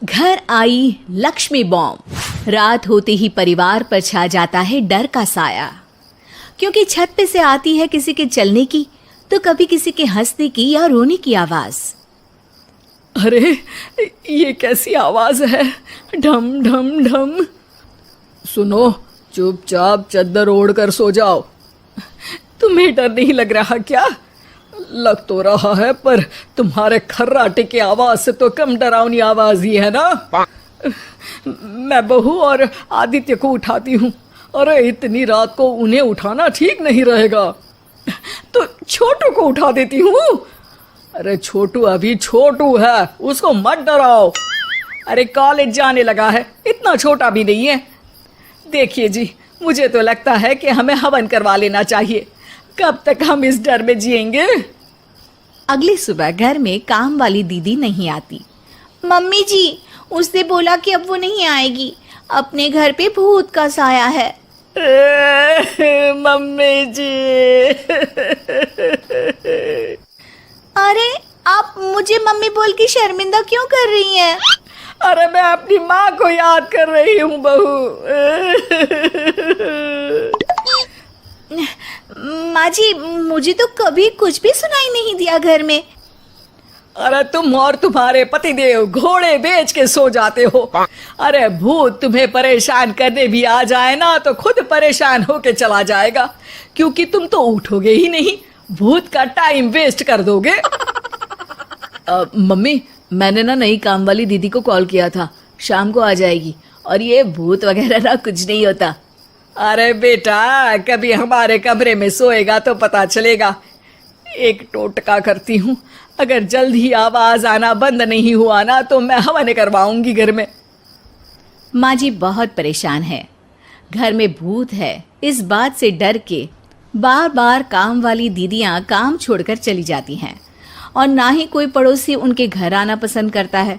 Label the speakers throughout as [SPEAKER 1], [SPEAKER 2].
[SPEAKER 1] घर आई लक्ष्मी बॉम्ब। रात होते ही परिवार पर छा जाता है डर का साया, क्योंकि छत पे से आती है किसी के चलने की तो कभी किसी के हंसने की या रोने की आवाज।
[SPEAKER 2] अरे ये कैसी आवाज है? ढम ढम ढम। सुनो, चुपचाप चद्दर ओढ़ कर सो जाओ। तुम्हें डर नहीं लग रहा क्या? लग तो रहा है, पर तुम्हारे खर्राटे की आवाज से तो कम डरावनी आवाज ही है ना। मैं बहू और आदित्य को उठाती हूँ। अरे इतनी रात को उन्हें उठाना ठीक नहीं रहेगा, तो छोटू को उठा देती हूँ। अरे छोटू अभी छोटू है, उसको मत डराओ। अरे कॉलेज जाने लगा है, इतना छोटा भी नहीं है। देखिए जी, मुझे तो लगता है कि हमें हवन करवा लेना चाहिए। कब तक हम इस डर में जिएंगे?
[SPEAKER 1] अगली सुबह घर में काम वाली दीदी नहीं आती। मम्मी जी, उसने बोला कि अब वो नहीं आएगी, अपने घर पे भूत का साया है।
[SPEAKER 2] मम्मी जी।
[SPEAKER 1] अरे आप मुझे मम्मी बोल के शर्मिंदा क्यों कर रही हैं?
[SPEAKER 2] अरे मैं अपनी माँ को याद कर रही हूँ बहू।
[SPEAKER 1] माँ जी, मुझे तो कभी कुछ भी सुनाई नहीं दिया घर में।
[SPEAKER 2] अरे तुम और तुम्हारे पतिदेव घोड़े बेच के सो जाते हो। अरे भूत तुम्हें परेशान करने भी आ जाए ना तो खुद परेशान होके चला जाएगा, क्योंकि तुम तो उठोगे ही नहीं, भूत का टाइम वेस्ट कर दोगे।
[SPEAKER 1] मम्मी, मैंने ना नई काम वाली दीदी को कॉल किया था, शाम को आ जाएगी, और ये भूत वगैरह ना कुछ नहीं होता।
[SPEAKER 2] अरे बेटा, कभी हमारे कमरे में सोएगा तो पता चलेगा। एक टोटका करती हूँ, अगर जल्द ही आवाज आना बंद नहीं हुआ ना तो मैं हवन करवाऊंगी घर में।
[SPEAKER 1] माँ जी बहुत परेशान है, घर में भूत है इस बात से डर के बार बार काम वाली दीदियाँ काम छोड़कर चली जाती हैं, और ना ही कोई पड़ोसी उनके घर आना पसंद करता है।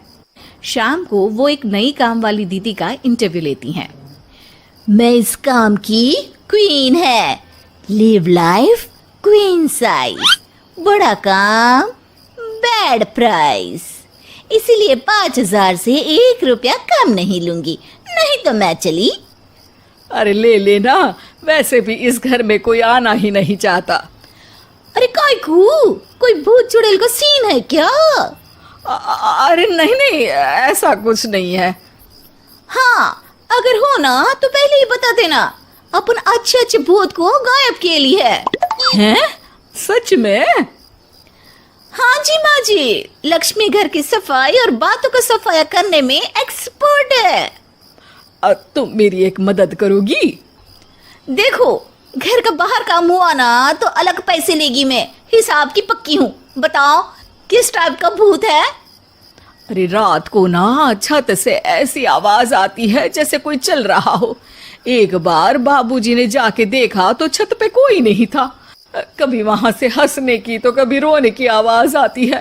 [SPEAKER 1] शाम को वो एक नई काम वाली दीदी का इंटरव्यू लेती हैं। मैं इस काम की क्वीन है, लिव लाइफ क्वीन साइज, बड़ा काम बैड प्राइस, इसीलिए 5,000 से 1 रुपया कम नहीं लूंगी, नहीं तो मैं चली।
[SPEAKER 2] अरे ले लेना, वैसे भी इस घर में कोई आना ही नहीं चाहता।
[SPEAKER 1] अरे कोई भूत चुड़ैल का सीन है क्या?
[SPEAKER 2] अरे नहीं नहीं, ऐसा कुछ नहीं है।
[SPEAKER 1] हाँ, अगर हो ना तो पहले ही बता देना, अपन अच्छे अच्छे भूत को गायब किए लिए
[SPEAKER 2] हैं? सच में?
[SPEAKER 1] हाँ जी माँ जी, लक्ष्मी घर की सफाई और बातों का सफाया करने में एक्सपर्ट है।
[SPEAKER 2] तुम मेरी एक मदद करोगी?
[SPEAKER 1] देखो, घर का बाहर काम हुआ ना तो अलग पैसे लेगी, मैं हिसाब की पक्की हूँ। बताओ किस टाइप का भूत है?
[SPEAKER 2] अरे रात को ना छत से ऐसी आवाज आती है जैसे कोई चल रहा हो। एक बार बाबूजी ने जाके देखा तो छत पे कोई नहीं था। कभी वहां से हंसने की तो कभी रोने की आवाज आती है।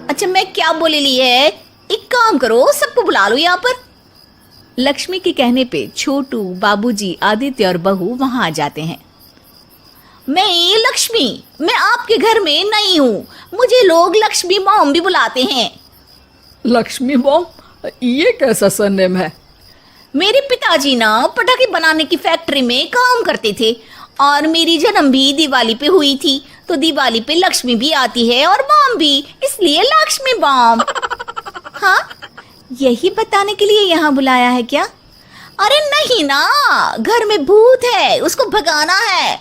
[SPEAKER 1] अच्छा, मैं क्या बोले ली है, एक काम करो, सबको बुला लो यहाँ पर। लक्ष्मी के कहने पे छोटू, बाबूजी, आदित्य और बहू वहां आ जाते हैं। मैं लक्ष्मी, मैं आपके घर में नई हूँ, मुझे लोग लक्ष्मी मॉम भी बुलाते हैं।
[SPEAKER 2] लक्ष्मी मॉम? ये कैसा सरनेम है?
[SPEAKER 1] मेरे पिताजी ना पटाखे बनाने की फैक्ट्री में काम करते थे, और मेरी जन्म भी दिवाली पे हुई थी, तो दिवाली पे लक्ष्मी भी आती है और मॉम भी, इसलिए लक्ष्मी मॉम। हाँ, यही बताने के लिए यहाँ बुलाया है क्या? अरे नहीं ना, घर में भूत है, उसको भगाना है,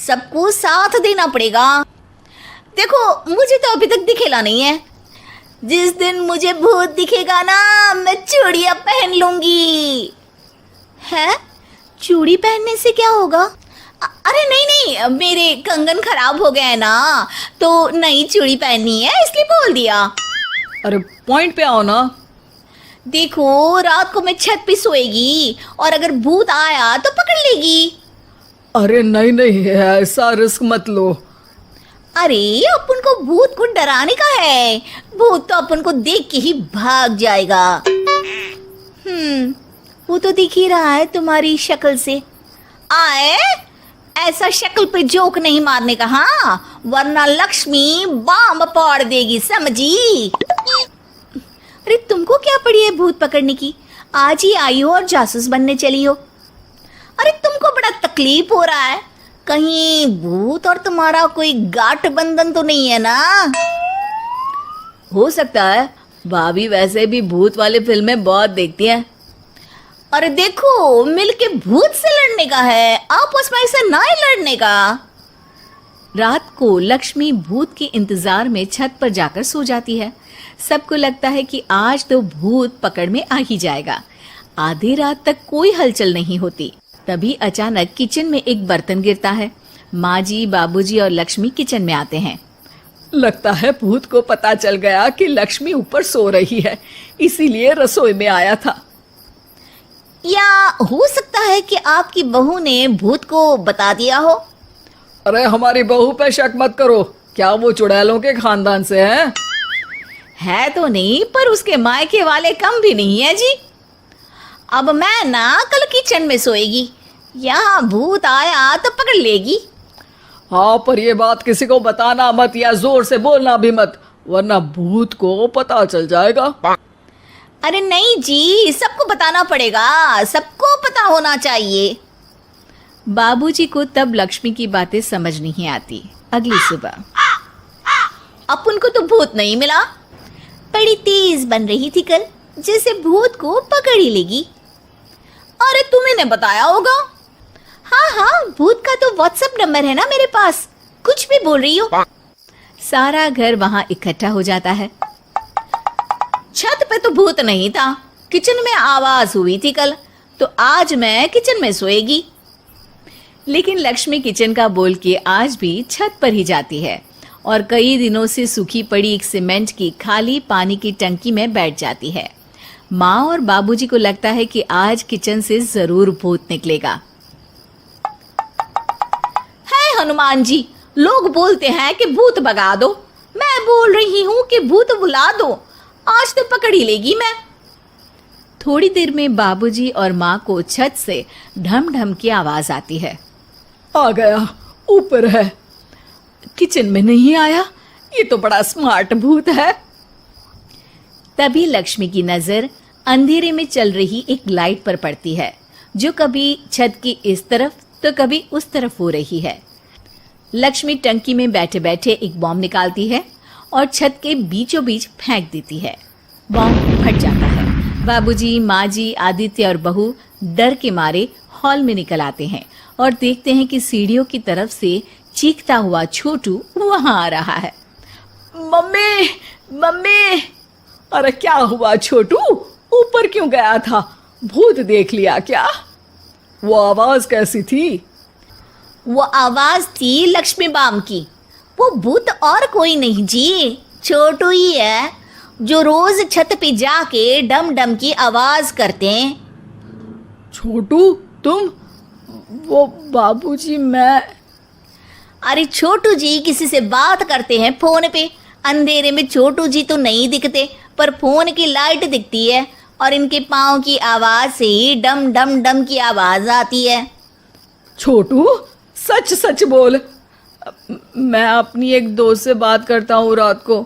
[SPEAKER 1] सबको साथ देना पड़ेगा। देखो, मुझे तो अभी तक दिखेला नहीं है, जिस दिन मुझे भूत दिखेगा ना मैं चूड़ियां पहन लूंगी। है? चूड़ी पहनने से क्या होगा? अरे नहीं, मेरे कंगन खराब हो गए ना, तो नई चूड़ी पहननी है इसलिए बोल दिया।
[SPEAKER 2] अरे पॉइंट पे आओ ना।
[SPEAKER 1] देखो, रात को मैं छत पे सोएगी और अगर भूत आया तो पकड़ लेगी।
[SPEAKER 2] अरे नहीं नहीं, ऐसा रिस्क मत लो।
[SPEAKER 1] अरे अपन को भूत को डराने का है, भूत तो अपन को देख के ही भाग जाएगा। वो तो दिख ही रहा है तुम्हारी शक्ल से। आए, ऐसा शक्ल पे जोक नहीं मारने का, हाँ, वरना लक्ष्मी बॉम्ब फोड़ देगी, समझी? अरे तुमको क्या है भूत पकड़ने की? आज ही आई हो और जासूस बनने चली हो। अरे तुमको बड़ा तकलीफ हो रहा है, कहीं भूत और तुम्हारा कोई गांठ बंधन तो नहीं है ना?
[SPEAKER 2] हो सकता है, भाभी वैसे भी भूत वाली फिल्में बहुत देखती हैं।
[SPEAKER 1] अरे देखो, मिलके भूत से लड़ने का है, आपस में ऐसे ना ही लड़ने का।
[SPEAKER 2] रात को लक्ष्मी भूत के इंतजार में छत पर जाकर सो जाती है। सबको लगता है कि आज तो भूत पकड़ में आ ही जाएगा। आधी रात तक कोई हलचल नहीं होती। तभी अचानक किचन में एक बर्तन गिरता है। माँ जी, बाबूजी और लक्ष्मी किचन में आते हैं। लगता है भूत को पता चल गया कि लक्ष्मी ऊपर सो रही है, इसीलिए रसोई में आया था।
[SPEAKER 1] या हो सकता है कि आपकी बहू ने भूत को बता दिया हो।
[SPEAKER 2] अरे हमारी बहू पे शक मत करो, क्या वो चुड़ैलों के खानदान से है
[SPEAKER 1] तो नहीं, पर उसके मायके वाले कम भी नहीं है जी। अब मैं ना कल किचन में सोएगी, यहाँ भूत आया तो पकड़ लेगी।
[SPEAKER 2] हाँ, पर ये बात किसी को बताना मत या जोर से बोलना भी मत, वरना भूत को पता चल जाएगा।
[SPEAKER 1] अरे नहीं जी, सबको बताना पड़ेगा, सबको पता होना चाहिए।
[SPEAKER 2] बाबूजी को तब लक्ष्मी की बातें समझ नहीं आती। अगली सुबह
[SPEAKER 1] अपन को तो भूत नहीं मिला, बड़ी तेज बन रही थी कल, जैसे भूत को पकड़ ही लेगी। अरे तुम्हें ने बताया होगा। हाँ, भूत का तो व्हाट्सएप नंबर है ना मेरे पास, कुछ भी बोल रही हो।
[SPEAKER 2] सारा घर वहां इकट्ठा हो जाता है।
[SPEAKER 1] छत पे तो भूत नहीं था, किचन में आवाज हुई थी कल, तो आज मैं किचन में सोएगी।
[SPEAKER 2] लेकिन लक्ष्मी किचन का बोल के आज भी छत पर ही जाती है और कई दिनों से सूखी पड़ी एक सीमेंट की खाली पानी की टंकी में बैठ जाती है। माँ और बाबूजी को लगता है कि आज किचन से जरूर भूत निकलेगा।
[SPEAKER 1] है हनुमान जी, लोग बोलते हैं कि भूत भगा दो, मैं बोल रही हूँ कि भूत बुला दो, आज तो पकड़ ही लेगी मैं।
[SPEAKER 2] थोड़ी देर में बाबूजी और माँ को छत से ढम ढम की आवाज आती है। आ गया, ऊपर है, किचन में नहीं आया, ये तो बड़ा स्मार्ट भूत है। तभी लक्ष्मी की नजर अंधेरे में चल रही एक लाइट पर पड़ती है, जो कभी छत की इस तरफ तो कभी उस तरफ हो रही है। लक्ष्मी टंकी में बैठे बैठे एक बॉम्ब निकालती है और छत के बीचों बीच फेंक देती है। बॉम्ब फट जाता है। बाबूजी, माँ जी, आदित्य और बहू डर के मारे हॉल में निकल आते हैं और देखते हैं कि सीढ़ियों की तरफ से चीखता हुआ छोटू वहां आ रहा है। Mummy, mummy! अरे क्या हुआ छोटू, ऊपर क्यों गया था? भूत देख लिया क्या? वो आवाज कैसी थी?
[SPEAKER 1] वो आवाज थी लक्ष्मी बाम की। वो भूत और कोई नहीं जी, छोटू ही है, जो रोज छत पे जाके डम डम की आवाज करते हैं।
[SPEAKER 2] छोटू तुम? वो बाबूजी मैं।
[SPEAKER 1] अरे छोटू जी किसी से बात करते हैं फोन पे, अंधेरे में छोटू जी तो नहीं दिखते, पर फोन की लाइट दिखती है और इनके पाँव की आवाज से ही डम डम डम की आवाज आती है।
[SPEAKER 2] छोटू सच सच बोल। मैं अपनी एक दोस्त से बात करता हूँ रात को,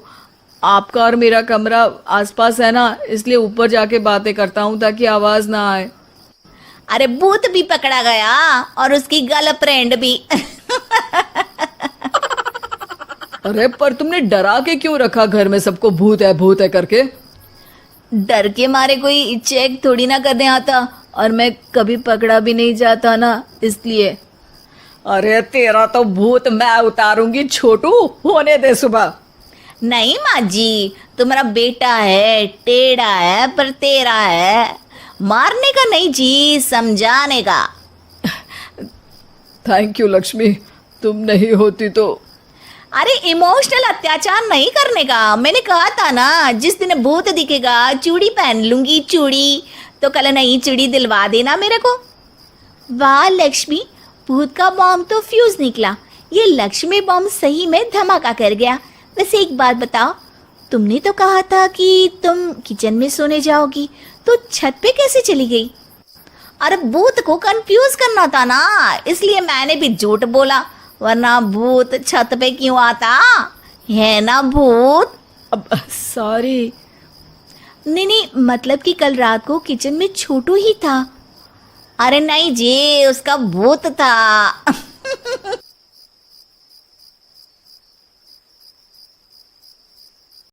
[SPEAKER 2] आपका और मेरा कमरा आसपास है ना, इसलिए ऊपर जाके बातें करता हूँ ताकि आवाज ना आए।
[SPEAKER 1] अरे भूत भी पकड़ा गया और उसकी गर्लफ्रेंड भी।
[SPEAKER 2] अरे पर तुमने डरा के क्यों रखा घर में सबको भूत है करके?
[SPEAKER 1] डर के मारे कोई चेक थोड़ी ना करने आता, और मैं कभी पकड़ा भी नहीं जाता ना, इसलिए।
[SPEAKER 2] अरे तेरा तो भूत मैं उतारूंगी छोटू, होने दे सुबह।
[SPEAKER 1] नहीं माँ जी, तुम्हारा बेटा है, टेढ़ा है पर तेरा है, मारने का नहीं जी, समझाने का।
[SPEAKER 2] थैंक यू लक्ष्मी, तुम नहीं होती तो।
[SPEAKER 1] अरे इमोशनल अत्याचार नहीं करने का, मैंने कहा था ना, जिस दिन भूत दिखेगा चूड़ी पहन लूंगी, चूड़ी तो कल नई चूड़ी दिलवा देना मेरे को। वाह लक्ष्मी, भूत का बॉम्ब तो फ्यूज निकला, ये लक्ष्मी बॉम्ब सही में धमाका कर गया। वैसे एक बात बताओ, तुमने तो कहा था कि तुम किचन में सोने जाओगी, तो छत पे कैसे चली गई? अरे भूत को कंफ्यूज करना था ना, इसलिए मैंने भी झूठ बोला, वरना भूत छत पे क्यों आता है ना भूत।
[SPEAKER 2] अब सॉरी।
[SPEAKER 1] नहीं नहीं, मतलब कि कल रात को किचन में छोटू ही था। अरे नहीं जी, उसका भूत था।